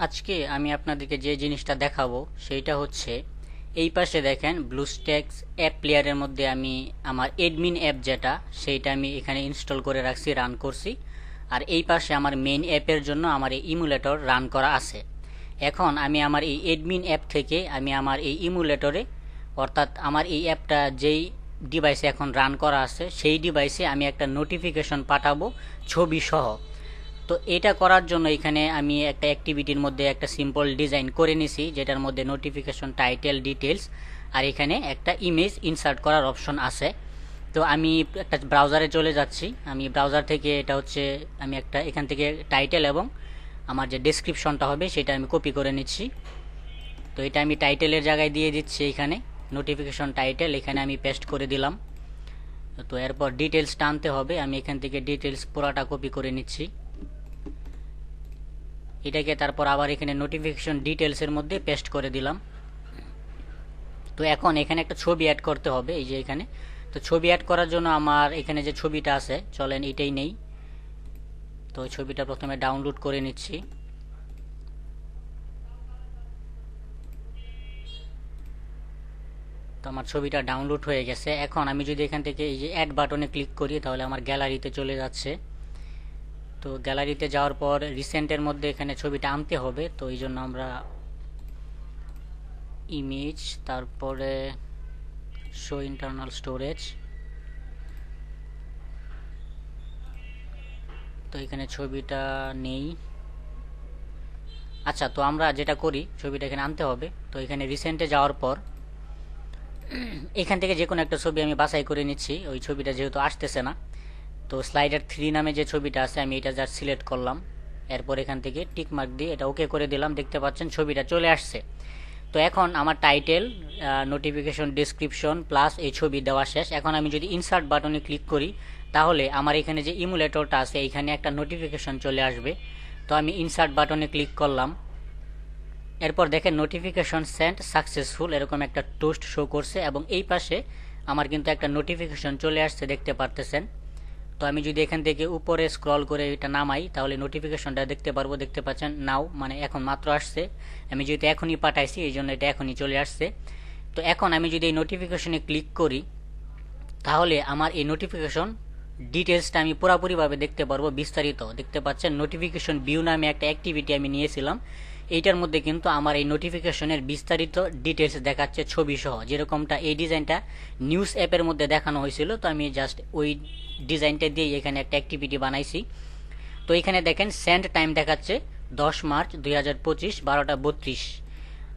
আজকে আমি আপনাদেরকে যে জিনিসটা দেখাবো সেইটা হচ্ছে এই পাশে দেখেন ব্লুস্ট্যাক্স অ্যাপ প্লেয়ারের মধ্যে আমি আমার এডমিন অ্যাপ যেটা সেইটা আমি এখানে ইনস্টল করে রাখছি, রান করছি। আর এই পাশে আমার মেইন অ্যাপের জন্য আমার এই ইমুলেটর রান করা আছে। এখন আমি আমার এই এডমিন অ্যাপ থেকে আমি আমার এই ইমুলেটরে, অর্থাৎ আমার এই অ্যাপটা যেই ডিভাইসে এখন রান করা আছে সেই ডিভাইসে আমি একটা নোটিফিকেশন পাঠাবো ছবি সহ। তো এটা করার জন্য এখানে আমি একটা অ্যাক্টিভিটির মধ্যে একটা সিম্পল ডিজাইন করে নিছি, যেটার মধ্যে নোটিফিকেশন, টাইটেল, ডিটেলস আর এখানে একটা ইমেজ ইনসার্ট করার অপশন আছে। তো আমি একটা ব্রাউজারে চলে যাচ্ছি। আমি ব্রাউজার থেকে এটা হচ্ছে আমি একটা এখান থেকে টাইটেল এবং আমার যে ডেসক্রিপশনটা হবে সেটা আমি কপি করে নিচ্ছি। তো এটা আমি টাইটেলের জায়গায় দিয়ে দিচ্ছি, এখানে নোটিফিকেশন টাইটেল এখানে আমি পেস্ট করে দিলাম। তো এরপর ডিটেলস টানতে হবে, আমি এখান থেকে ডিটেলস পুরাটা কপি করে নিচ্ছি। এটাকে তারপর আবার এখানে নোটিফিকেশন ডিটেলসের মধ্যে পেস্ট করে দিলাম। তো এখন এখানে একটা ছবি অ্যাড করতে হবে, এই যে এখানে। তো ছবি অ্যাড করার জন্য আমার এখানে যে ছবিটা আছে, চলেন এটাই নেই। তো ছবিটা প্রথমে ডাউনলোড করে নিচ্ছি। তো আমার ছবিটা ডাউনলোড হয়ে গেছে। এখন আমি যদি এখান থেকে এই যে অ্যাড বাটনে ক্লিক করি তাহলে আমার গ্যালারিতে চলে যাচ্ছে। তো গ্যালারিতে যাওয়ার পর রিসেন্টের মধ্যে এখানে ছবিটা আনতে হবে। তো এই জন্য আমরা ইমেজ, তারপরে শো ইন্টারনাল স্টোরেজ, তো এখানে ছবিটা নেই। আচ্ছা, তো আমরা যেটা করি, ছবিটা এখানে আনতে হবে। তো এখানে রিসেন্টে যাওয়ার পর এখান থেকে যে কোনো একটা ছবি আমি বাছাই করে নিচ্ছি, ওই ছবিটা যেহেতু আসতেছে না। তো স্লাইডার 3 নামে যে ছবিটা আছে আমি এটা জাস্ট সিলেক্ট করলাম, এরপর এখান থেকে টিক মার্ক দিয়ে এটা ওকে করে দিলাম। দেখতে পাচ্ছেন ছবিটা চলে আসছে। তো এখন আমার টাইটেল, নোটিফিকেশন, ডেসক্রিপশন প্লাস এই ছবি দেওয়া শেষ। এখন আমি যদি ইনসার্ট বাটনে ক্লিক করি তাহলে আমার এখানে যে ইমুলেটরটা আছে এইখানে একটা নোটিফিকেশন চলে আসবে। তো আমি ইনসার্ট বাটনে ক্লিক করলাম, এরপর দেখেন নোটিফিকেশন সেন্ড সাকসেসফুল এরকম একটা টোস্ট শো করছে এবং এই পাশে আমার কিন্তু একটা নোটিফিকেশন চলে আসছে, দেখতে পারতেছেন। তো আমি যদি এখান থেকে উপরে স্ক্রল করে এটা নামাই তাহলে নোটিফিকেশনটা দেখতে পারবো। দেখতে পাচ্ছেন নাও, মানে এখন মাত্র আসছে। আমি যেহেতু এখনই পাঠাইছি এই জন্য এটা এখনই চলে আসছে। তো এখন আমি যদি এই নোটিফিকেশনে ক্লিক করি তাহলে আমার এই নোটিফিকেশন ডিটেলসটা আমি পুরোপুরিভাবে দেখতে পারবো, বিস্তারিত দেখতে পাচ্ছেন। নোটিফিকেশন ভিউ নামে একটা অ্যাক্টিভিটি আমি নিয়েছিলাম, এইটার মধ্যে কিন্তু আমার এই নোটিফিকেশনের বিস্তারিত ডিটেলস দেখাচ্ছে ছবি সহ, যেরকমটা এই ডিজাইনটা নিউজ অ্যাপের মধ্যে দেখানো হয়েছিল। তো আমি জাস্ট ওই ডিজাইনটা দিয়ে এখানে একটা অ্যাক্টিভিটি বানাইছি। তো এখানে দেখেন সেন্ড টাইম দেখাচ্ছে 10 মার্চ 2025 12টা 32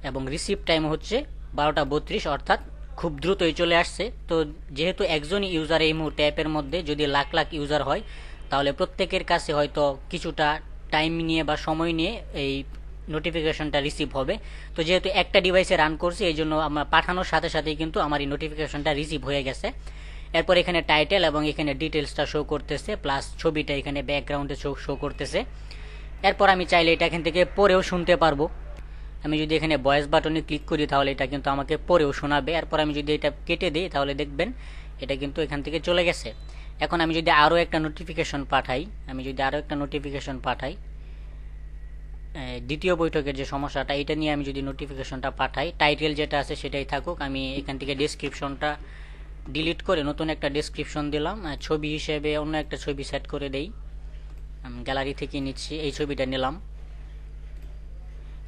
এবং রিসিভ টাইম হচ্ছে 12টা 32, অর্থাৎ খুব দ্রুতই চলে আসছে। তো যেহেতু একজনই ইউজার এই মুহূর্তে অ্যাপের মধ্যে, যদি লাখ লাখ ইউজার হয় তাহলে প্রত্যেকের কাছে হয়তো কিছুটা টাইম নিয়ে বা সময় নিয়ে এই নোটিফিকেশনটা রিসিভ হবে। তো যেহেতু একটা ডিভাইসে রান করছি এই জন্য আমার পাঠানোর সাথে সাথেই কিন্তু আমার এই নোটিফিকেশনটা রিসিভ হয়ে গেছে। এরপর এখানে টাইটেল এবং এখানে ডিটেলসটা শো করতেছে, প্লাস ছবিটা এখানে ব্যাকগ্রাউন্ডে শো করতেছে। এরপর আমি চাইলে এটা এখান থেকে পড়েও শুনতে পারবো। আমি যদি এখানে ভয়েস বাটনে ক্লিক করি তাহলে এটা কিন্তু আমাকে পড়েও শোনাবে। এরপর আমি যদি এটা কেটে দিই তাহলে দেখবেন এটা কিন্তু এখান থেকে চলে গেছে। এখন আমি যদি আরও একটা নোটিফিকেশন পাঠাই, দ্বিতীয় বৈঠকের যে সমস্যাটা এটা নিয়ে আমি যদি নোটিফিকেশনটা পাঠাই, টাইটেল যেটা আছে সেটাই থাকুক, আমি এখান থেকে ডেসক্রিপশনটা ডিলিট করে নতুন একটা ডেসক্রিপশন দিলাম, ছবি হিসেবে অন্য একটা ছবি সেট করে দেই। গ্যালারি থেকে নিচ্ছি, এই ছবিটা নিলাম।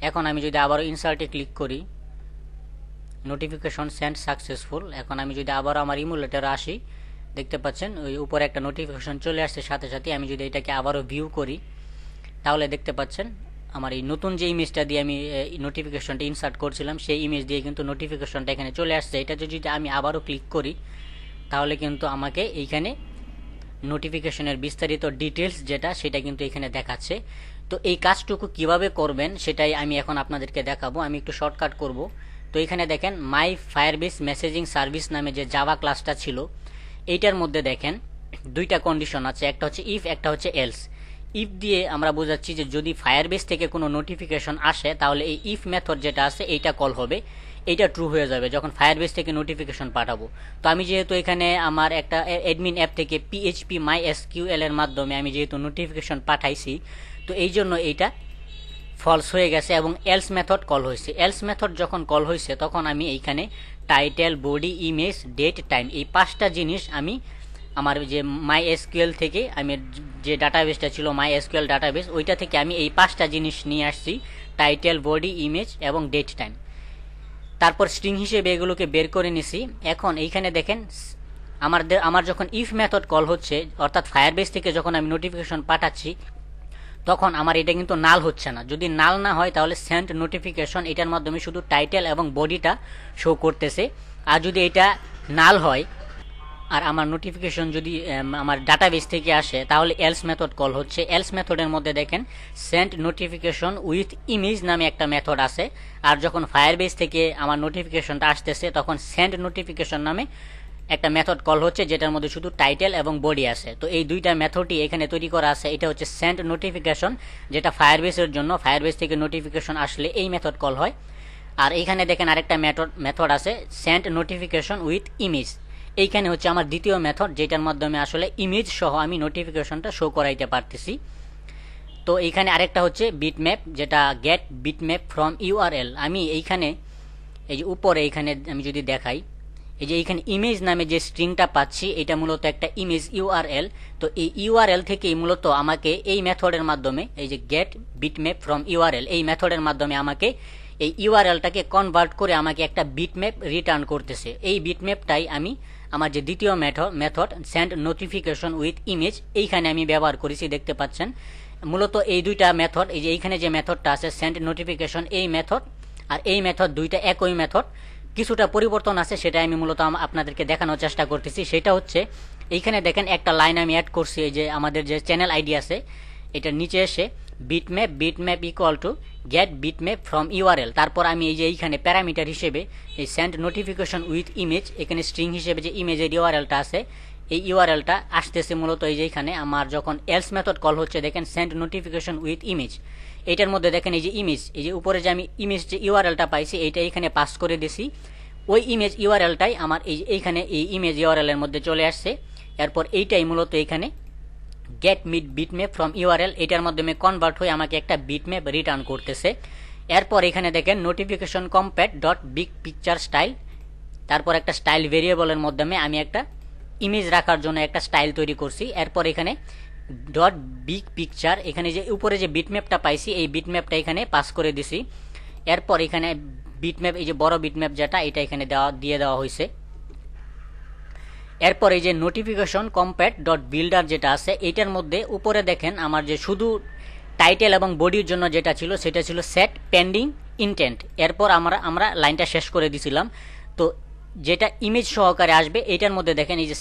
এখন আমি যদি আবারও ইনসার্টে ক্লিক করি, নোটিফিকেশন সেন্ড সাকসেসফুল। এখন আমি যদি আবারও আমার ইমুলেটরে আসি, দেখতে পাচ্ছেন ওই উপরে একটা নোটিফিকেশন চলে আসছে সাথে সাথে। আমি যদি এটাকে আবারও ভিউ করি তাহলে দেখতে পাচ্ছেন আমার এই নতুন যে ইমেজটা দিয়ে আমি নোটিফিকেশনটা ইনসার্ট করছিলাম সেই ইমেজ দিয়ে কিন্তু নোটিফিকেশনটা এখানে চলে আসছে। এটা যদি আমি আবারও ক্লিক করি তাহলে কিন্তু আমাকে এইখানে নোটিফিকেশনের বিস্তারিত ডিটেলস যেটা সেটা কিন্তু এখানে দেখাচ্ছে। তো এই কাজটুকু কিভাবে করবেন সেটাই আমি এখন আপনাদেরকে দেখাবো। আমি একটু শর্টকাট করব। তো এখানে দেখেন মাই ফায়ারবেস মেসেজিং সার্ভিস নামে যে জাভা ক্লাসটা ছিল এইটার মধ্যে দেখেন দুইটা কন্ডিশন আছে, একটা হচ্ছে ইফ, একটা হচ্ছে এলস। ইফ দিয়ে আমরা বোঝাচ্ছি যে যদি ফায়ারবেস থেকে কোনো নোটিফিকেশন আসে তাহলে এই ইফ মেথড যেটা আছে এইটা কল হবে, এইটা ট্রু হয়ে যাবে যখন ফায়ারবেস থেকে নোটিফিকেশন পাঠাবো। তো আমি যেহেতু এখানে আমার একটা অ্যাডমিন অ্যাপ থেকে PHP MySQL এর মাধ্যমে আমি যেহেতু নোটিফিকেশন পাঠাইছি, তো এই জন্য এইটা ফলস হয়ে গেছে এবং এলস মেথড কল হয়েছে। এলস মেথড যখন কল হয়েছে তখন আমি এইখানে title, body, image, date, time এই 5টা জিনিস আমি আমার যে মাই এসকিউএল থেকে আমি যে ডাটাবেসটা ছিল মাই এসকিউএল ডাটাবেস ওইটা থেকে আমি এই 5টা জিনিস নিয়ে আসছি, টাইটেল, বডি, ইমেজ এবং ডেট টাইম। তারপর স্ট্রিং হিসেবে এগুলোকে বের করে নিছি। এখন এইখানে দেখেন আমার যখন ইফ মেথড কল হচ্ছে অর্থাৎ ফায়ারবেস থেকে যখন আমি নোটিফিকেশন পাঠাচ্ছি তখন আমার এটা কিন্তু নাল হচ্ছে না। যদি নাল না হয় তাহলে সেন্ড নোটিফিকেশন এটার মাধ্যমে শুধু টাইটেল এবং বডিটা শো করতেছে। আর যদি এটা নাল হয় আর আমার নোটিফিকেশন যদি আমার ডাটাবেস থেকে আসে তাহলে এলস মেথড কল হচ্ছে। এলস মেথডের মধ্যে দেখেন সেন্ড নোটিফিকেশন উইথ ইমেজ নামে একটা মেথড আছে। আর যখন ফায়ারবেস থেকে আমার নোটিফিকেশনটা আসতেছে তখন সেন্ড নোটিফিকেশন নামে একটা মেথড কল হচ্ছে যেটার মধ্যে শুধু টাইটেল এবং বডি আছে। তো এই দুইটা মেথডই এখানে তৈরি করা আছে। এটা হচ্ছে সেন্ড নোটিফিকেশন যেটা ফায়ারবেসের জন্য, ফায়ারবেস থেকে নোটিফিকেশন আসলে এই মেথড কল হয়। আর এইখানে দেখেন আরেকটা মেথড আছে সেন্ড নোটিফিকেশন উইথ ইমেজ। এইখানে হচ্ছে আমার দ্বিতীয় মেথড যেটার মাধ্যমে আসলে ইমেজ সহ আমি নোটিফিকেশনটা শো করাইতে পারতেছি। তো এইখানে আরেকটা হচ্ছে বিটম্যাপ, যেটা গেট বিটম্যাপ ফ্রম ইউআরএল। আমি এইখানে এই যে উপরে এইখানে আমি যদি দেখাই এই যে এইখানে ইমেজ নামে যে স্ট্রিংটা পাচ্ছি এটা মূলত একটা ইমেজ ইউআরএল। তো এই ইউআরএল থেকেই মূলত আমাকে এই মেথডের মাধ্যমে এই যে গেট বিটম্যাপ ফ্রম ইউআরএল এই মেথডের মাধ্যমে আমাকে এই ইউআরএলটাকে কনভার্ট করে আমাকে একটা বিটম্যাপ রিটার্ন করতেছে। এই বিটম্যাপটাই আমি আমার যে দ্বিতীয় method send notification with image এইখানে আমি ব্যবহার করেছি, দেখতে পাচ্ছেন। মূলত এই দুইটা মেথড, এই যে এইখানে যে মেথডটা আছে সেন্ড নোটিফিকেশন এই মেথড আর এই মেথড দুইটা একই মেথড, কিছুটা পরিবর্তন আছে সেটা আমি মূলত আপনাদেরকে দেখানোর চেষ্টা করতেছি। সেটা হচ্ছে এইখানে দেখেন একটা লাইন আমি অ্যাড করছি, এই যে আমাদের যে চ্যানেল আইডি আছে এটার নিচে এসে bitmap equal to get bitmap from URL. তারপর আমি এই যে এইখানে প্যারামিটার হিসেবে এই সেন্ড নোটিফিকেশন উইথ ইমেজ এখানে স্ট্রিং হিসেবে যে ইমেজের ইউআরএলটা আছে এই ইউআরএলটা আসতেছে মূলত এই যে এইখানে আমার যখন এলস মেথড কল হচ্ছে দেখেন সেন্ড নোটিফিকেশন উইথ ইমেজ এইটার মধ্যে দেখেন এই যে ইমেজ, এই যে উপরে যে আমি ইমেজ যে ইউআরএলটা পাইছি এইটা এখানে পাস করে দিছি। ওই ইমেজ ইউআরএলটাই আমার এইখানে এই ইমেজ ইউআরএল এর মধ্যে চলে আসছে। এরপর এইটাই মূলত এখানে গেট বিটম্যাপ ফ্রম ইউআরএল এটার মাধ্যমে কনভার্ট হয়ে আমাকে একটা বিটম্যাপ রিটার্ন করতেছে। এরপর এখানে দেখেন notification compact dot big picture style, তারপর একটা স্টাইল ভেরিয়েবলের মাধ্যমে আমি একটা ইমেজ রাখার জন্য একটা স্টাইল তৈরি করছি। এরপর এখানে ডট বিগ পিকচার এখানে যে উপরে যে বিটম্যাপটা পাইছি এই বিটম্যাপটা এখানে পাস করে দিছি। এরপর এখানে বিটম্যাপ এই যে বড় বিটম্যাপ যেটা এটা এখানে দিয়ে দেওয়া হয়েছে। এরপর এই যে নোটিফিকেশন কম্প্যাক্ট ডট বিল্ডার যেটা আছে এইটার মধ্যে উপরে দেখেন আমার যে শুধু টাইটেল এবং বডির জন্য যেটা ছিল সেটা ছিল সেট পেন্ডিং ইনটেন্ট। এরপর আমরা লাইনটা শেষ করে দিছিলাম। তো যেটা ইমেজ সহকারে আসবে এটার মধ্যে দেখেন এই যে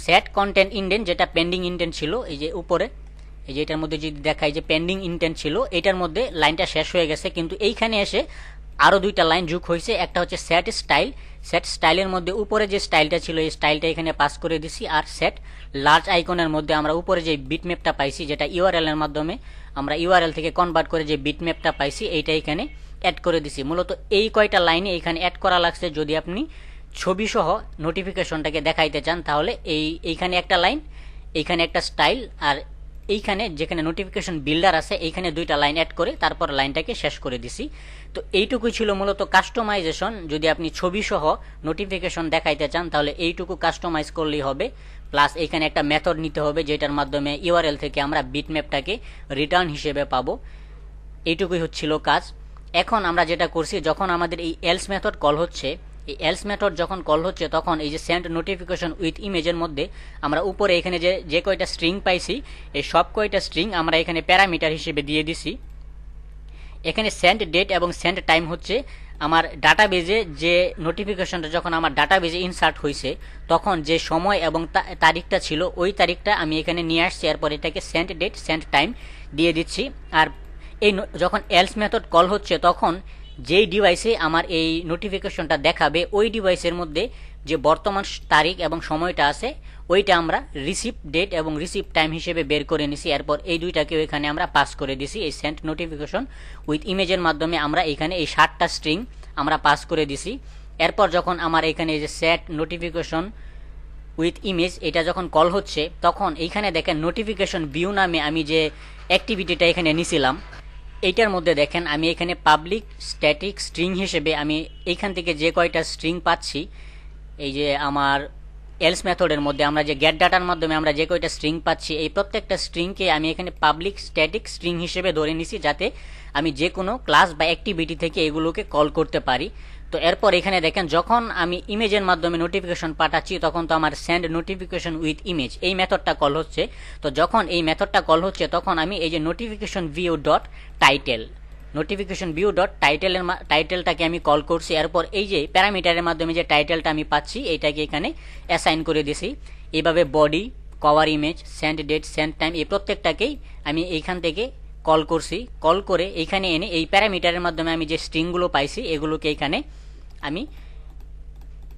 সেট কন্টেন্ট ইনডেন্ট যেটা পেন্ডিং ইনটেন্ট ছিল এই যে উপরে এই যে এটার মধ্যে যদি দেখাই যে পেন্ডিং ইনটেন্ট ছিল এটার মধ্যে লাইনটা শেষ হয়ে গেছে, কিন্তু এইখানে এসে আরো দুইটা লাইন যোগ হয়েছে। একটা হচ্ছে সেট স্টাইলের মধ্যে উপরে যে স্টাইলটা ছিল এই স্টাইলটা এখানে পাস করে দিছি। আর সেট লার্জ আইকনের মধ্যে আমরা উপরে যে বিটম্যাপটা পাইছি যেটা ইউআরএল এর মাধ্যমে আমরা ইউআরএল থেকে কনভার্ট করে যে বিটম্যাপটা পাইছি এইটা এখানে অ্যাড করে দিছি। মূলত এই কয়টা লাইনে এখানে অ্যাড করা লাগছে। যদি আপনি ছবি সহ নোটিফিকেশনটাকে দেখাইতে চান তাহলে এইখানে একটা লাইন, এইখানে একটা স্টাইল আর এইখানে যেখানে নোটিফিকেশন বিল্ডার আছে এইখানে দুইটা লাইন অ্যাড করে তারপর লাইনটাকে শেষ করে দিছি। তো এইটুকুই ছিল মূলত কাস্টমাইজেশন। যদি আপনি ছবি সহ নোটিফিকেশন দেখাইতে চান তাহলে এইটুকু কাস্টমাইজ করলেই হবে। প্লাস এইখানে একটা মেথড নিতে হবে যেটার মাধ্যমে ইউআরএল থেকে আমরা বিটম্যাপটাকে রিটার্ন হিসেবে পাবো। এইটুকুই হচ্ছিল কাজ। এখন আমরা যেটা করছি যখন আমাদের এই এলস মেথড কল হচ্ছে, এই এলস মেথড যখন কল হচ্ছে তখন এই যে সেন্ড নোটিফিকেশন উইথ ইমেজের মধ্যে আমরা উপরে এখানে যে কয়টা স্ট্রিং পাইছি এই সব কয়টা স্ট্রিং আমরা এখানে প্যারামিটার হিসেবে দিয়ে দিছি। এখানে সেন্ড ডেট এবং সেন্ড টাইম হচ্ছে আমার ডাটাবেজে যে নোটিফিকেশনটা যখন আমার ডাটাবেজে ইনসার্ট হয়েছে তখন যে সময় এবং তারিখটা ছিল ওই তারিখটা আমি এখানে নিয়ে আসছি। এরপর এটাকে সেন্ড ডেট সেন্ড টাইম দিয়ে দিচ্ছি। আর এই যখন এলস মেথড কল হচ্ছে তখন যেই ডিভাইসে আমার এই নোটিফিকেশনটা দেখাবে ওই ডিভাইসের মধ্যে যে বর্তমান তারিখ এবং সময়টা আছে ওইটা আমরা রিসিভ ডেট এবং রিসিভ টাইম হিসেবে বের করে নিছি। এরপর এই দুইটাকেও এখানে আমরা পাস করে দিছি। এই সেন্ড নোটিফিকেশন উইথ ইমেজের মাধ্যমে আমরা এখানে এই 7টা স্ট্রিং আমরা পাস করে দিছি। এরপর যখন আমার এখানে যে সেট নোটিফিকেশন উইথ ইমেজ এটা যখন কল হচ্ছে তখন এইখানে দেখেন নোটিফিকেশন ভিউ নামে আমি যে অ্যাক্টিভিটিটা এখানে নিছিলাম, এইটার মধ্যে দেখেন আমি এখানে পাবলিক স্ট্যাটিক স্ট্রিং হিসেবে আমি এইখান থেকে যে কয়টা স্ট্রিং পাচ্ছি, এই যে আমার এলস মেথডের মধ্যে আমরা যে গেট ডাটার মাধ্যমে আমরা যে কয়টা স্ট্রিং পাচ্ছি, এই প্রত্যেকটা স্ট্রিংকে আমি এখানে পাবলিক স্ট্যাটিক স্ট্রিং হিসেবে ধরে নিছি, যাতে আমি যে কোনো ক্লাস বা অ্যাক্টিভিটি থেকে এগুলোকে কল করতে পারি। তো এরপর এখানে দেখেন যখন আমি ইমেজের মাধ্যমে নোটিফিকেশন পাঠাচ্ছি, তখন তো আমার সেন্ড নোটিফিকেশন উইথ ইমেজ এই মেথডটা কল হচ্ছে। তো যখন এই মেথডটা কল হচ্ছে, তখন আমি এই যে notification view dot title, notification view dot টাইটেলটাকে আমি কল করছি। এরপর এই যে প্যারামিটারের মাধ্যমে যে টাইটেলটা আমি পাচ্ছি, এইটাকে এখানে অ্যাসাইন করে দিছি। এইভাবে body, cover image, send date, send time, এই প্রত্যেকটাকেই আমি এইখান থেকে কল করছি। কল করে এইখানে এনে এই প্যারামিটারের মাধ্যমে আমি যে স্ট্রিংগুলো পাইছি, এগুলোকে এইখানে আমি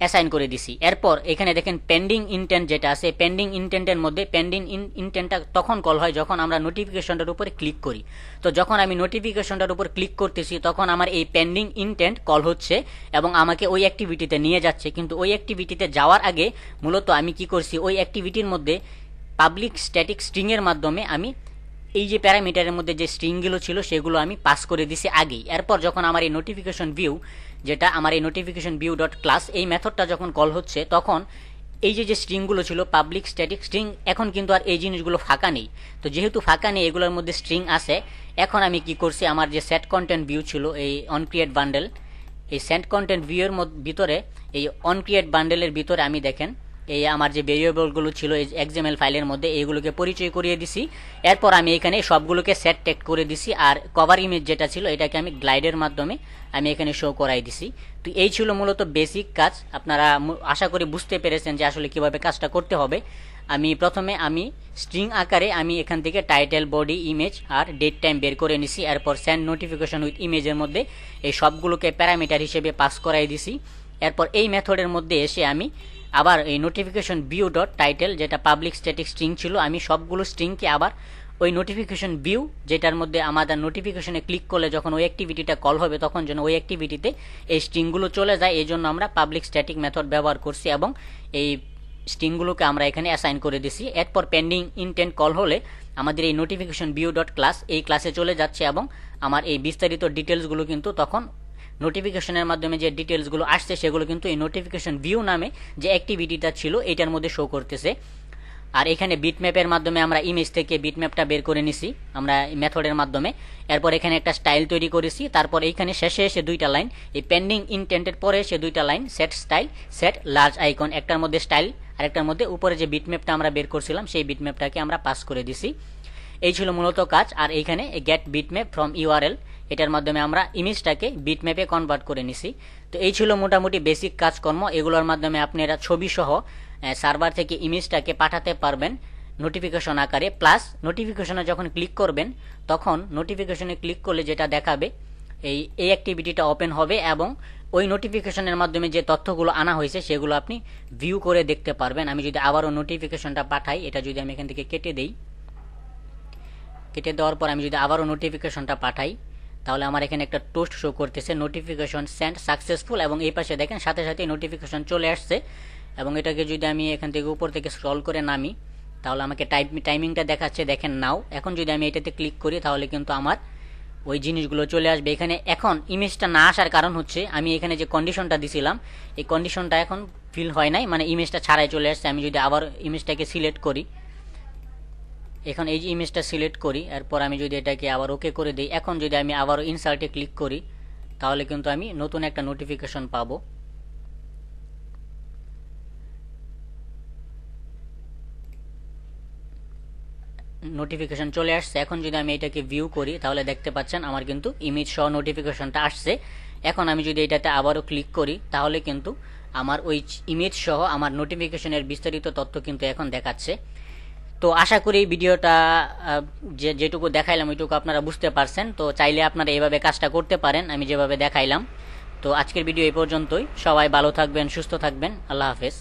অ্যাসাইন করে দিছি। এরপর এখানে দেখেন পেন্ডিং ইনটেন্ট যেটা আছে, পেন্ডিং ইনটেন্টের মধ্যে পেন্ডিং ইনটেন্টটা তখন কল হয় যখন আমরা নোটিফিকেশনটার উপরে ক্লিক করি। তো যখন আমি নোটিফিকেশনটার উপর ক্লিক করতেছি, তখন আমার এই পেন্ডিং ইনটেন্ট কল হচ্ছে এবং আমাকে ওই অ্যাক্টিভিটিতে নিয়ে যাচ্ছে। কিন্তু ওই অ্যাক্টিভিটিতে যাওয়ার আগে মূলত আমি কি করছি, ওই অ্যাক্টিভিটির মধ্যে পাবলিক স্ট্যাটিক স্ট্রিংয়ের মাধ্যমে আমি এই যে প্যারামিটারের মধ্যে যে স্ট্রিংগুলো ছিল সেগুলো আমি পাস করে দিছি আগেই। এরপর যখন আমার এই নোটিফিকেশন ভিউ, যেটা আমার এই নোটিফিকেশন ভিউ ডট ক্লাস, এই মেথডটা যখন কল হচ্ছে, তখন এই যে স্ট্রিংগুলো ছিল পাবলিক স্ট্যাটিক স্ট্রিং, এখন কিন্তু আর এই জিনিসগুলো ফাঁকা নেই। তো যেহেতু ফাঁকা নেই, এগুলোর মধ্যে স্ট্রিং আছে, এখন আমি কি করছি, আমার যে সেট কন্টেন্ট ভিউ ছিল এই অন ক্রিয়েট বান্ডেল, এই সেট কন্টেন্ট ভিউয়ের ভিতরে এই অন ক্রিয়েট বান্ডেলের ভিতরে আমি দেখেন এই আমার যে ভেরিয়েবলগুলো ছিল এই এক্সএমএল ফাইলের মধ্যে, এইগুলোকে পরিচয় করিয়ে দিছি। এরপর আমি এখানে সবগুলোকে সেট ট্যাগ করে দিছি। আর কভার ইমেজ যেটা ছিল, এটাকে আমি গ্লাইডের মাধ্যমে আমি এখানে শো করাই দিছি। তো এই ছিল মূলত বেসিক কাজ। আপনারা আশা করি বুঝতে পেরেছেন যে আসলে কিভাবে কাজটা করতে হবে। প্রথমে আমি স্ট্রিং আকারে আমি এখান থেকে টাইটেল, বডি, ইমেজ আর ডেট টাইম বের করে নিছি। এরপর সেন্ড নোটিফিকেশন উইথ ইমেজের মধ্যে এই সবগুলোকে প্যারামিটার হিসেবে পাস করাই দিছি। এরপর এই মেথডের মধ্যে এসে আমি আবার এই নোটিফিকেশন ভিউ ডট টাইটেল, যেটা পাবলিক স্ট্যাটিক স্ট্রিং ছিল, আমি সবগুলো স্ট্রিংকে আবার ওই নোটিফিকেশন ভিউ, যেটার মধ্যে আমাদের নোটিফিকেশনে ক্লিক করলে যখন ওই অ্যাক্টিভিটিটা কল হবে, তখন যেন ওই অ্যাক্টিভিটিতে এই স্ট্রিংগুলো চলে যায়, এই জন্য আমরা পাবলিক স্ট্যাটিক মেথড ব্যবহার করছি এবং এই স্ট্রিংগুলোকে আমরা এখানে অ্যাসাইন করে দিছি। এরপর পেন্ডিং ইনটেন্ট কল হলে আমাদের এই নোটিফিকেশন ভিউ ডট ক্লাস এই ক্লাসে চলে যাচ্ছে এবং আমার এই বিস্তারিত ডিটেলসগুলো কিন্তু তখন নোটিফিকেশনের মাধ্যমে যে ডিটেলসগুলো আসছে, সেগুলো কিন্তু এই নোটিফিকেশন ভিউ নামে যে অ্যাক্টিভিটিটা ছিল এটার মধ্যে শো করতেছে। আর এখানে বিটম্যাপের মাধ্যমে আমরা ইমেজ থেকে বিটম্যাপটা বের করে নিছি আমরা মেথডের মাধ্যমে। এরপর এখানে একটা স্টাইল তৈরি করেছি। তারপর এইখানে শেষে এসে দুইটা লাইন, এই পেন্ডিং ইনটেন্টের পরে এসে দুইটা line, set style, set large icon, একটার মধ্যে স্টাইল আর একটার মধ্যে উপরে যে বিটম্যাপটা আমরা বের করছিলাম সেই বিটম্যাপটাকে আমরা পাস করে দিছি। এই ছিল মূলত কাজ। আর এইখানে গেট বিটম্যাপ ফ্রম ইউআরএল, এটার মাধ্যমে আমরা ইমেজটাকে বিটম্যাপে কনভার্ট করে নিছি। তো এই ছিল মোটামুটি বেসিক কাজকর্ম। এগুলোর মাধ্যমে আপনারা ছবি সহ সার্ভার থেকে ইমেজটাকে পাঠাতে পারবেন নোটিফিকেশন আকারে। প্লাস নোটিফিকেশনে যখন ক্লিক করবেন, তখন নোটিফিকেশনে ক্লিক করলে যেটা দেখাবে, এই অ্যাক্টিভিটিটা ওপেন হবে এবং ওই নোটিফিকেশনের মাধ্যমে যে তথ্যগুলো আনা হয়েছে সেগুলো আপনি ভিউ করে দেখতে পারবেন। আমি যদি আবারও নোটিফিকেশনটা পাঠাই, এটা যদি আমি এখান থেকে কেটে দেই, কেটে দেওয়ার পর আমি যদি আবারও নোটিফিকেশনটা পাঠাই, তাহলে আমার এখানে একটা টোস্ট শো করতেছে, নোটিফিকেশন সেন্ড সাকসেসফুল, এবং এই পাশে দেখেন সাথে সাথে নোটিফিকেশন চলে আসছে। এবং এটাকে যদি আমি এখান থেকে উপর থেকে স্ক্রল করে নামি, তাহলে আমাকে টাইমিংটা দেখাচ্ছে, দেখেন নাও। এখন যদি আমি এটাতে ক্লিক করি, তাহলে কিন্তু আমার ওই জিনিসগুলো চলে আসবে এখানে। এখন ইমেজটা না আসার কারণ হচ্ছে আমি এখানে যে কন্ডিশনটা দিছিলাম, এই কন্ডিশনটা এখন ফিল হয় নাই, মানে ইমেজটা ছাড়াই চলে আসছে। আমি যদি আবার ইমেজটাকে সিলেক্ট করি, এখন এই যে ইমেজটা সিলেক্ট করি, এরপর আমি যদি এটাকে আবার ওকে করে দিই, এখন যদি আমি আবারও ইনসার্টে ক্লিক করি, তাহলে কিন্তু আমি নতুন একটা নোটিফিকেশন পাবো। নোটিফিকেশন চলে আসছে। এখন যদি আমি এটাকে ভিউ করি, তাহলে দেখতে পাচ্ছেন আমার কিন্তু ইমেজ সহ নোটিফিকেশনটা আসছে। এখন আমি যদি এটাতে আবারও ক্লিক করি, তাহলে কিন্তু আমার ওই ইমেজ সহ আমার নোটিফিকেশনের বিস্তারিত তথ্য কিন্তু এখন দেখাচ্ছে। তো আশা করি ভিডিওটা যেটুকু দেখাইলাম ওইটুকু আপনারা বুঝতে পারছেন। তো চাইলে আপনারা এভাবে কাজটা করতে পারেন আমি যেভাবে দেখাইলাম। তো আজকের ভিডিও এই পর্যন্তই। সবাই ভালো থাকবেন, সুস্থ থাকবেন। আল্লাহ হাফেজ।